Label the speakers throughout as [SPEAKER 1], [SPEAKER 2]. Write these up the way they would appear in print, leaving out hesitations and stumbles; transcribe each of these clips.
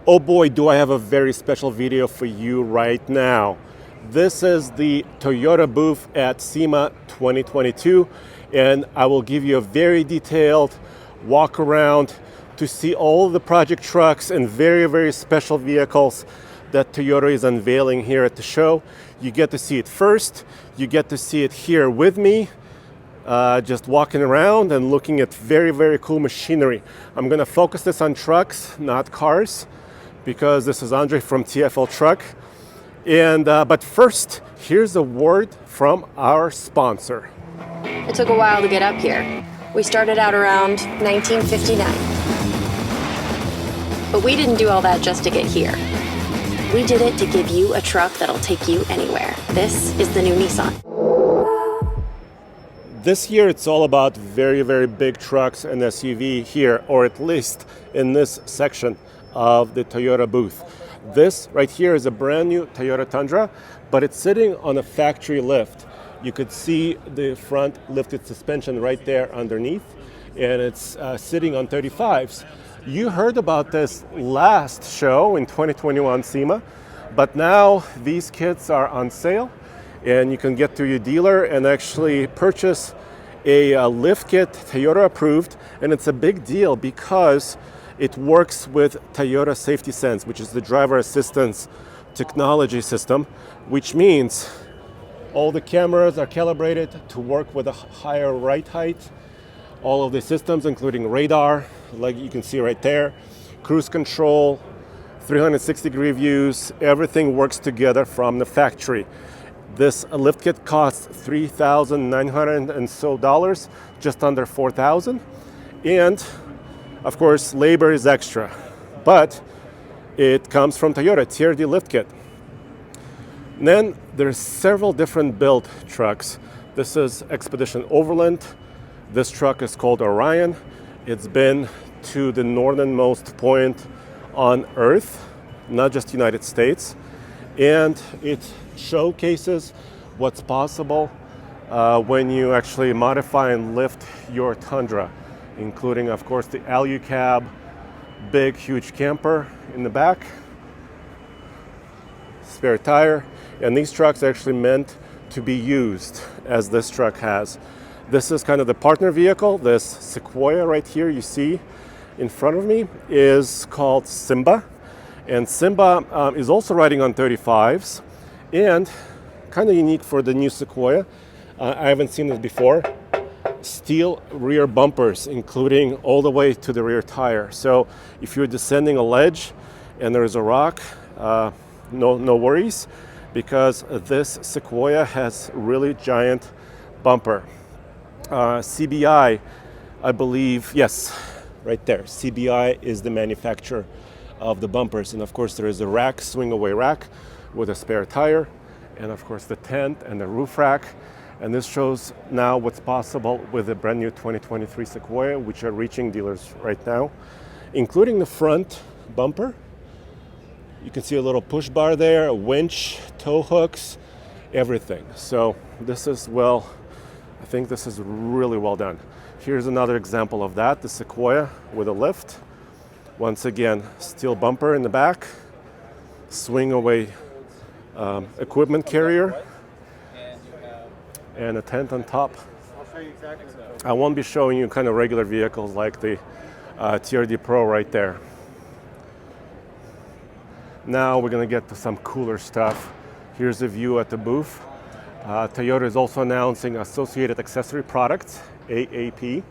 [SPEAKER 1] Oh boy, do I have a very special video for you right now. This is the Toyota booth at SEMA 2022, and I will give you a very detailed walk around to see all the project trucks and very special vehicles that Toyota is unveiling here at the show. You get to see it first, you get to see it here with me, just walking around and looking at very cool machinery. I'm gonna focus this on trucks, not cars, because this is Andre from TFL Truck. And but first, here's a word from our sponsor.
[SPEAKER 2] It took a while to get up here. We started out around 1959. But we didn't do all that just to get here. We did it to give you a truck that'll take you anywhere. This is the new Nissan.
[SPEAKER 1] This year it's all about very big trucks and SUV here, or at least in this section of the Toyota booth. This right here is a brand new Toyota Tundra, but it's sitting on a factory lift. You could see the front lifted suspension right there underneath, and it's sitting on 35s. You heard about this last show in 2021 SEMA, but now these kits are on sale, and you can get to your dealer and actually purchase a lift kit, Toyota approved, and it's a big deal because it works with Toyota Safety Sense, which is the driver assistance technology system, which means all the cameras are calibrated to work with a higher ride height. All of the systems, including radar, like you can see right there, cruise control, 360-degree views, everything works together from the factory. This lift kit costs $3,900 and so dollars, just under $4,000. And of course, labor is extra, but it comes from Toyota, TRD lift kit. And then there's several different build trucks. This is Expedition Overland. This truck is called Orion. It's been to the northernmost point on Earth, not just United States. And it showcases what's possible when you actually modify and lift your Tundra, including, of course, the LU cab, big, huge camper in the back, spare tire, and these trucks are actually meant to be used as this truck has. This is kind of the partner vehicle. This Sequoia right here you see in front of me is called Simba, and Simba is also riding on 35s, and kind of unique for the new Sequoia. I haven't seen this before. Steel rear bumpers, including all the way to the rear tire. So if you're descending a ledge and there is a rock, no worries, because this Sequoia has really giant bumper. CBI, I believe, yes, right there. CBI is the manufacturer of the bumpers, and of course there is a rack, swing away rack with a spare tire, and of course the tent and the roof rack. And this shows now what's possible with the brand new 2023 Sequoia, which are reaching dealers right now, including the front bumper. You can see a little push bar there, a winch, tow hooks, everything. So this is, well, I think this is really well done. Here's another example of that, the Sequoia with a lift. Once again, steel bumper in the back, swing away equipment carrier, and a tent on top. I won't be showing you kind of regular vehicles like the TRD Pro right there. Now we're gonna get to some cooler stuff. Here's a view at the booth. Toyota is also announcing associated accessory products, AAP,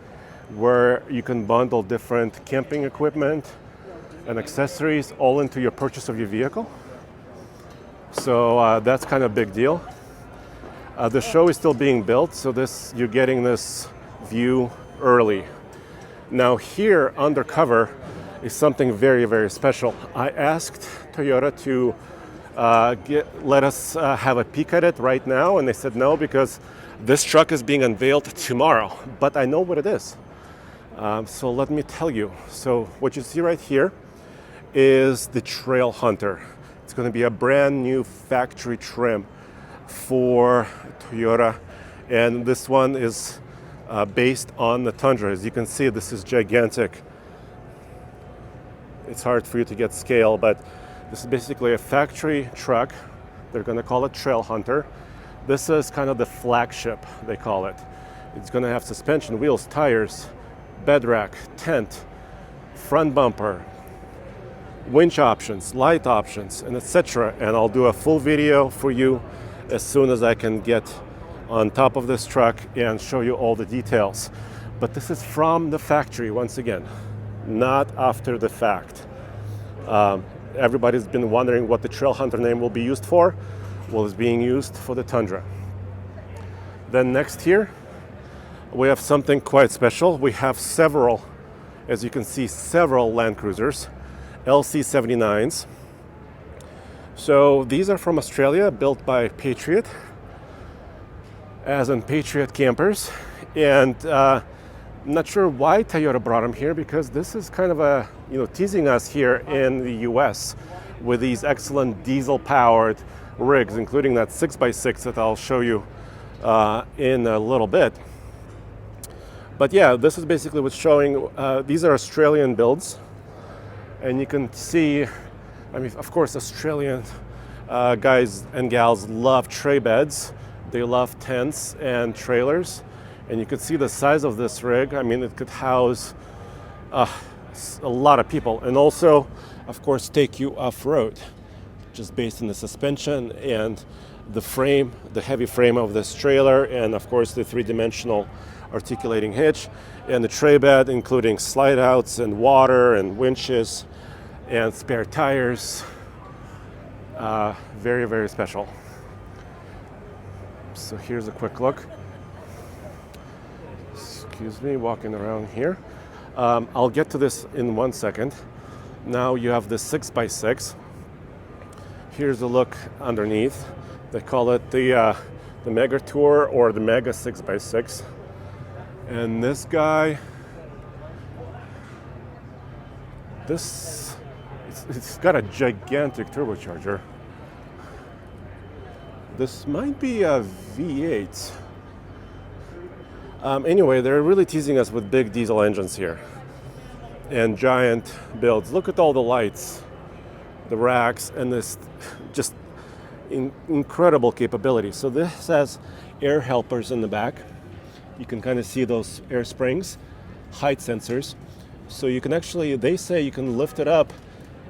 [SPEAKER 1] where you can bundle different camping equipment and accessories all into your purchase of your vehicle. So that's kind of a big deal. The show is still being built, so you're getting this view early. Now here, undercover, is something very special. I asked Toyota to let us have a peek at it right now, and they said no, because this truck is being unveiled tomorrow, but I know what it is. So let me tell you. So what you see right here is the Trail Hunter. It's going to be a brand new factory trim for Toyota, and this one is based on the Tundra. As you can see, this is gigantic. it's hard for you to get scale, but this is basically a factory truck. They're going to call it Trail Hunter. This is kind of the flagship, they call it. It's going to have suspension, wheels, tires, bed rack, tent, front bumper, winch options, light options, and etc. And I'll do a full video for you as soon as I can get on top of this truck and show you all the details. But this is from the factory, once again, not after the fact. Everybody's been wondering what the Trail Hunter name will be used for. Well, it's being used for the Tundra. Then next here, we have something quite special. We have several, as you can see, several Land Cruisers, LC79s. So these are from Australia, built by Patriot, as in Patriot Campers. And I'm not sure why Toyota brought them here, because this is kind of teasing us here in the US with these excellent diesel-powered rigs, including that 6x6 that I'll show you in a little bit. But yeah, this is basically what's showing. These are Australian builds, and you can see, I mean, of course, Australian guys and gals love tray beds. They love tents and trailers, and you can see the size of this rig. I mean, it could house a lot of people, and also, of course, take you off-road, just based on the suspension and the frame, the heavy frame of this trailer, and of course the three-dimensional articulating hitch, and the tray bed, including slide outs and water and winches and spare tires. Very, very special. So here's a quick look. Excuse me, walking around here. I'll get to this in 1 second. Now you have the 6x6. Here's a look underneath. They call it the Mega Tour or the Mega 6x6. And this guy, it's got a gigantic turbocharger. This might be a V8. Anyway, they're really teasing us with big diesel engines here and giant builds. Look at all the lights, the racks, and this just incredible capability. So this has air helpers in the back. You can kind of see those air springs, height sensors. So you can actually, they say you can lift it up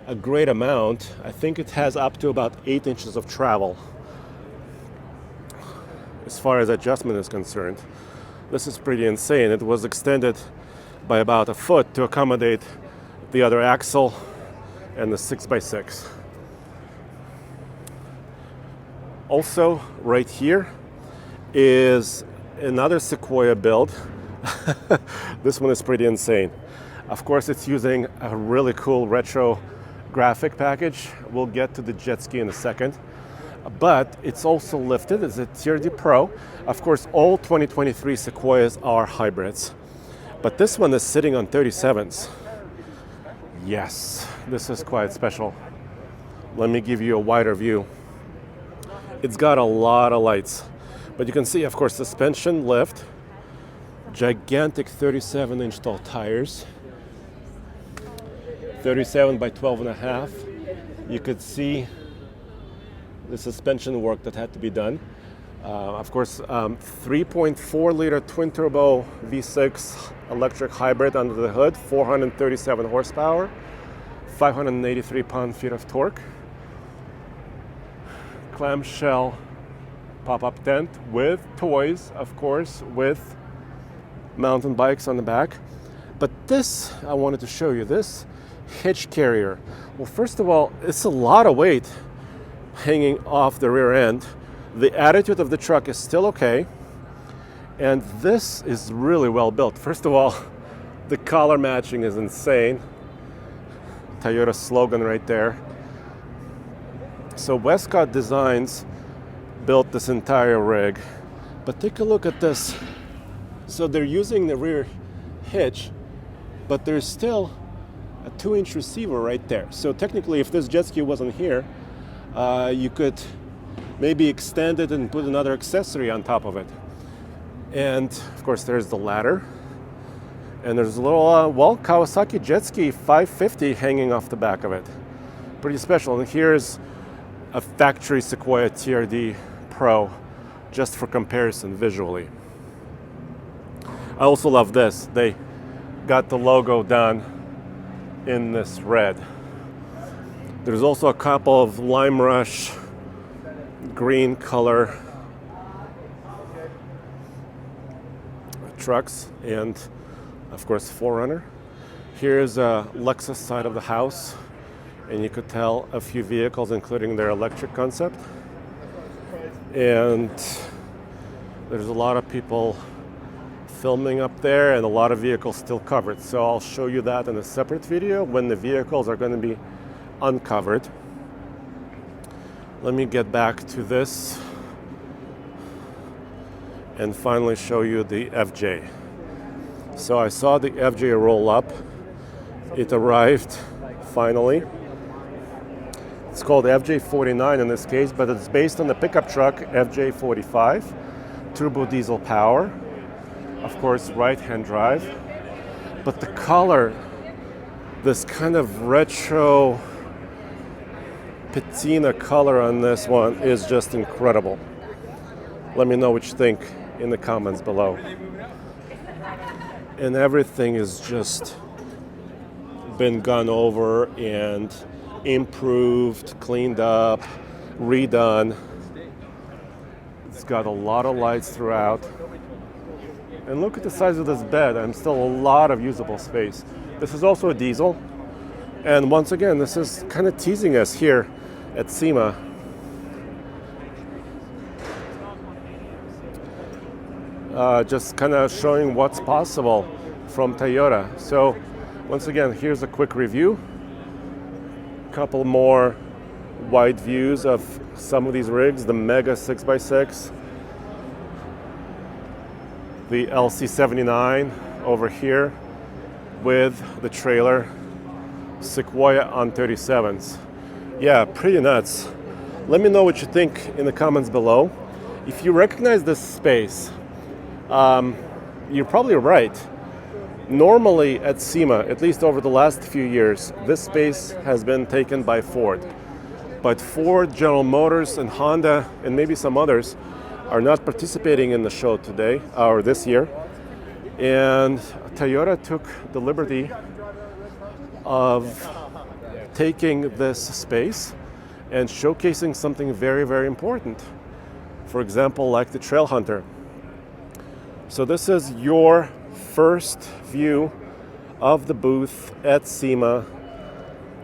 [SPEAKER 1] a great amount. I think it has up to about 8 inches of travel as far as adjustment is concerned. This is pretty insane. It was extended by about a foot to accommodate the other axle and the 6x6. Also, right here is another Sequoia Build. This one is pretty insane. Of course, it's using a really cool retro graphic package. We'll get to the jet ski in a second. But it's also lifted. It's a Tier D Pro. Of course, all 2023 Sequoias are hybrids. But this one is sitting on 37s. Yes, this is quite special. Let me give you a wider view. It's got a lot of lights. But you can see, of course, suspension lift, gigantic 37-inch tall tires, 37 by 12.5. You could see the suspension work that had to be done. Of course, 3.4 liter twin turbo V6 electric hybrid under the hood, 437 horsepower, 583 pound-feet of torque. Clamshell pop-up tent with toys, of course, with mountain bikes on the back. But this, I wanted to show you, this Hedge Carrier. Well, first of all, it's a lot of weight hanging off the rear end. The attitude of the truck is still okay, and this is really well built. First of all, the color matching is insane. Toyota slogan right there. So Westcott Designs built this entire rig, but take a look at this. So they're using the rear hitch, but there's still a 2-inch receiver right there. So technically, if this jet ski wasn't here, you could maybe extend it and put another accessory on top of it. And of course, there's the ladder. And there's a little, Kawasaki jet ski 550 hanging off the back of it. Pretty special. And here's a factory Sequoia TRD Pro, just for comparison visually. I also love this. They got the logo done in this red. There's also a couple of lime rush green color trucks, and of course 4Runner. Here's a Lexus side of the house, and you could tell a few vehicles, including their electric concept. And there's a lot of people filming up there, and a lot of vehicles still covered. So I'll show you that in a separate video when the vehicles are going to be uncovered. Let me get back to this and finally show you the FJ. So I saw the FJ roll up. It arrived finally. It's called FJ49 in this case, but it's based on the pickup truck FJ45, turbo diesel power, of course right-hand drive. But the color, this kind of retro patina color on this one is just incredible. Let me know what you think in the comments below. And everything is just been gone over and improved, cleaned up, redone. It's got a lot of lights throughout. And look at the size of this bed, and still a lot of usable space. This is also a diesel. And once again, this is kind of teasing us here at SEMA. Just kind of showing what's possible from Toyota. So once again, here's a quick review. Couple more wide views of some of these rigs. The Mega 6x6, the LC79 over here with the trailer, Sequoia on 37s. Yeah, pretty nuts. Let me know what you think in the comments below. If you recognize this space, you're probably right. Normally at SEMA, at least over the last few years, this space has been taken by Ford. But Ford, General Motors, and Honda, and maybe some others, are not participating in the show today, or this year. And Toyota took the liberty of taking this space and showcasing something very, very important. For example, like the Trail Hunter. So this is your first view of the booth at SEMA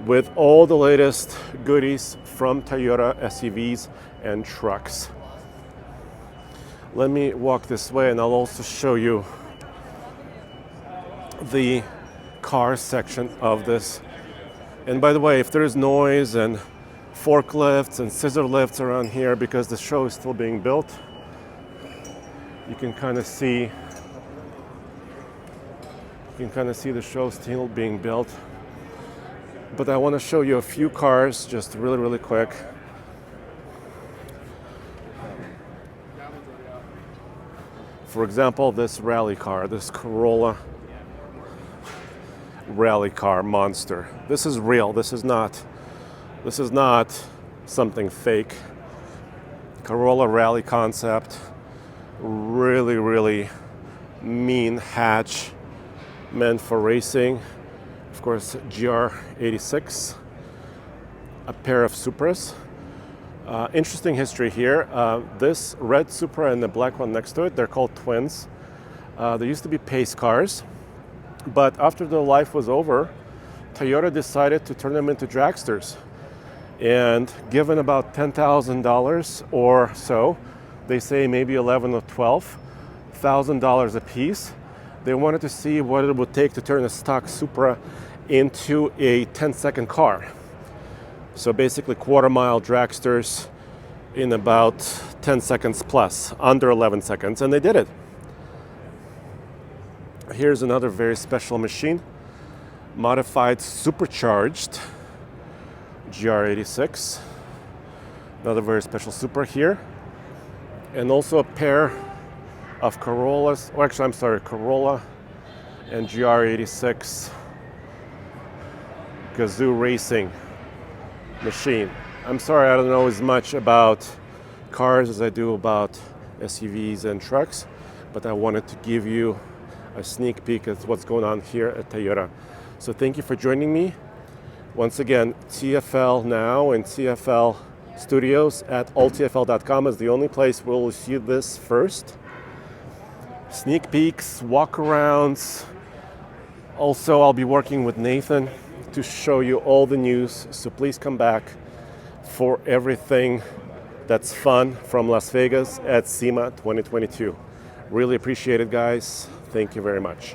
[SPEAKER 1] with all the latest goodies from Toyota SUVs and trucks. Let me walk this way, and I'll also show you the car section of this. And by the way, if there's noise and forklifts and scissor lifts around here because the show is still being built, you can kind of see the show still being built. But I want to show you a few cars just really, really quick. For example, this rally car, this Corolla rally car monster. This is real. This is not something fake. Corolla rally concept. Really, really mean hatch, meant for racing. Of course, GR86, a pair of Supras. Interesting history here. This red Supra and the black one next to it, they're called twins. They used to be pace cars, but after their life was over, Toyota decided to turn them into dragsters. And given about $10,000 or so, they say maybe $11,000 or $12,000 a piece, they wanted to see what it would take to turn a stock Supra into a 10-second car. So basically quarter-mile dragsters in about 10 seconds plus, under 11 seconds, and they did it. Here's another very special machine, modified supercharged GR86. Another very special Supra here. And also a pair of Corollas, Corolla and GR86 Gazoo racing machine. I'm sorry I don't know as much about cars as I do about SUVs and trucks, but I wanted to give you a sneak peek at what's going on here at Toyota. So thank you for joining me. Once again, TFL Now and TFL Studios at alltfl.com is the only place where we'll see this first. Sneak peeks, walk-arounds. Also, I'll be working with Nathan to show you all the news, so please come back for everything that's fun from Las Vegas at SEMA 2022. Really appreciate it, guys. Thank you very much.